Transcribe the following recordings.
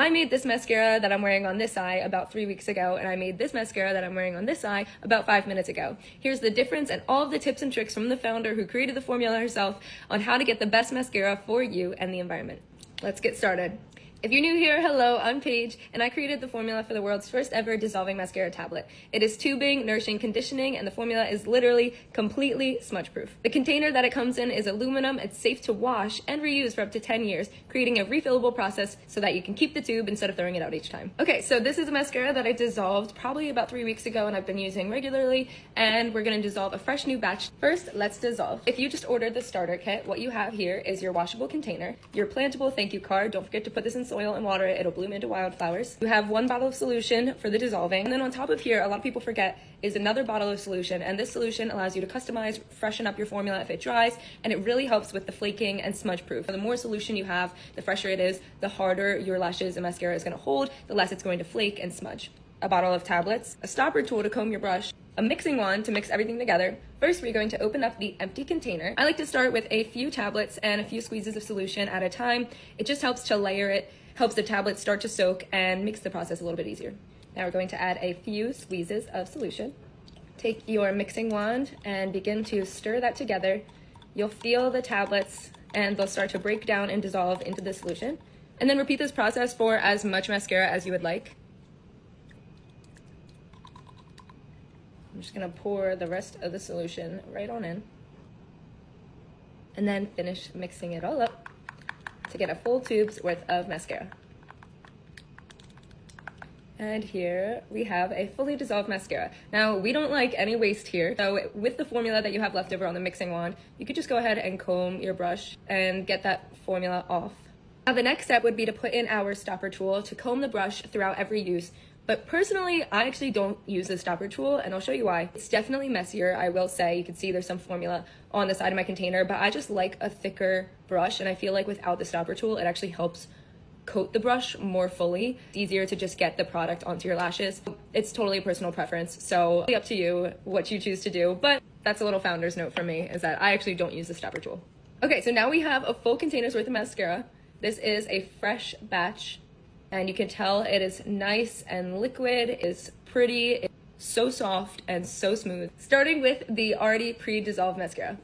I made this mascara that I'm wearing on this eye about 3 weeks ago, and I made this mascara that I'm wearing on this eye about 5 minutes ago. Here's the difference and all of the tips and tricks from the founder who created the formula herself on how to get the best mascara for you and the environment. Let's get started. If you're new here, hello, I'm Paige, and I created the formula for the world's first ever dissolving mascara tablet. It is tubing, nourishing, conditioning, and the formula is literally completely smudge proof. The container that it comes in is aluminum. It's safe to wash and reuse for up to 10 years, creating a refillable process so that you can keep the tube instead of throwing it out each time. Okay, so this is a mascara that I dissolved probably about 3 weeks ago and I've been using regularly, and we're gonna dissolve a fresh new batch. First, let's dissolve. If you just ordered the starter kit, what you have here is your washable container, your plantable thank you card. Don't forget to put this in soil and water it, it'll bloom into wildflowers. You have 1 bottle of solution for the dissolving, and then on top of here, a lot of people forget, is another bottle of solution, and this solution allows you to customize, freshen up your formula if it dries, and it really helps with the flaking and smudge proof. The more solution you have, the fresher it is, the harder your lashes and mascara is going to hold, the less it's going to flake and smudge. A bottle of tablets, a stopper tool to comb your brush, a mixing wand to mix everything together. First, we're going to open up the empty container. I like to start with a few tablets and a few squeezes of solution at a time. It just helps to layer it, helps the tablets start to soak, and makes the process a little bit easier. Now we're going to add a few squeezes of solution. Take your mixing wand and begin to stir that together. You'll feel the tablets and they'll start to break down and dissolve into the solution. And then repeat this process for as much mascara as you would like. I'm just gonna pour the rest of the solution right on in. And then finish mixing it all up to get a full tube's worth of mascara. And here we have a fully dissolved mascara. Now, we don't like any waste here, so with the formula that you have left over on the mixing wand, you could just go ahead and comb your brush and get that formula off. Now, the next step would be to put in our stopper tool to comb the brush throughout every use. But personally, I actually don't use the stopper tool, and I'll show you why. It's definitely messier, I will say. You can see there's some formula on the side of my container, but I just like a thicker brush, and I feel like without the stopper tool, it actually helps coat the brush more fully. It's easier to just get the product onto your lashes. It's totally a personal preference, so it's up to you what you choose to do, but that's a little founder's note from me, is that I actually don't use the stopper tool. Okay, so now we have a full container's worth of mascara. This is a fresh batch, and you can tell it is nice and liquid, it's pretty, it's so soft and so smooth. Starting with the already pre-dissolved mascara.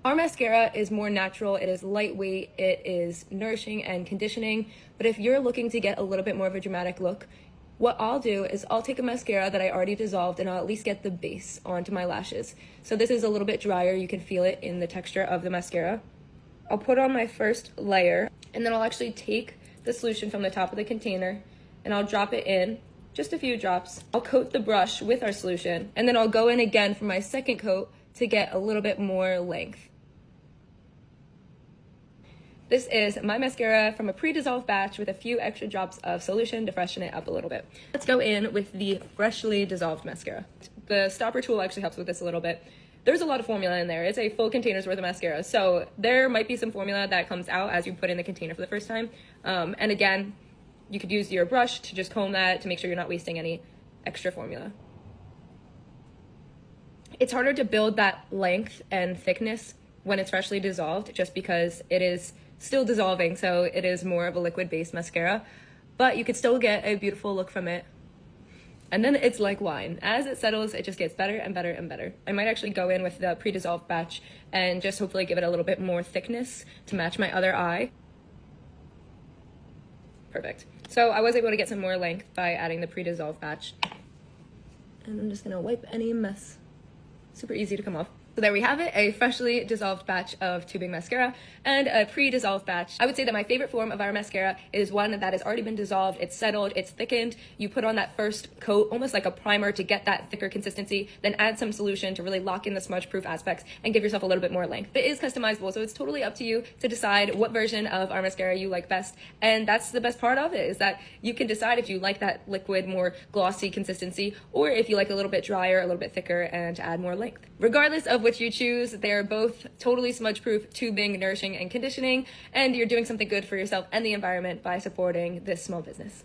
Our mascara is more natural, it is lightweight, it is nourishing and conditioning, but if you're looking to get a little bit more of a dramatic look, what I'll do is I'll take a mascara that I already dissolved and I'll at least get the base onto my lashes. So this is a little bit drier, you can feel it in the texture of the mascara. I'll put on my first layer, and then I'll actually take the solution from the top of the container and I'll drop it in, just a few drops. I'll coat the brush with our solution, and then I'll go in again for my second coat to get a little bit more length. This is my mascara from a pre-dissolved batch with a few extra drops of solution to freshen it up a little bit. Let's go in with the freshly dissolved mascara. The stopper tool actually helps with this a little bit. There's a lot of formula in there. It's a full container's worth of mascara, so there might be some formula that comes out as you put in the container for the first time. And again, you could use your brush to just comb that to make sure you're not wasting any extra formula. It's harder to build that length and thickness when it's freshly dissolved, just because it is still dissolving, so it is more of a liquid-based mascara, but you could still get a beautiful look from it. And then it's like wine. As it settles, it just gets better and better and better. I might actually go in with the pre-dissolved batch and just hopefully give it a little bit more thickness to match my other eye. Perfect. So I was able to get some more length by adding the pre-dissolved batch. And I'm just gonna wipe any mess. Super easy to come off. So there we have it, a freshly dissolved batch of tubing mascara and a pre-dissolved batch. I would say that my favorite form of our mascara is one that has already been dissolved, it's settled, it's thickened. You put on that first coat, almost like a primer to get that thicker consistency, then add some solution to really lock in the smudge-proof aspects and give yourself a little bit more length. It is customizable, so it's totally up to you to decide what version of our mascara you like best. And that's the best part of it, is that you can decide if you like that liquid, more glossy consistency, or if you like a little bit drier, a little bit thicker, and to add more length. Regardless of which you choose, they're both totally smudge-proof, tubing, nourishing, and conditioning, and you're doing something good for yourself and the environment by supporting this small business.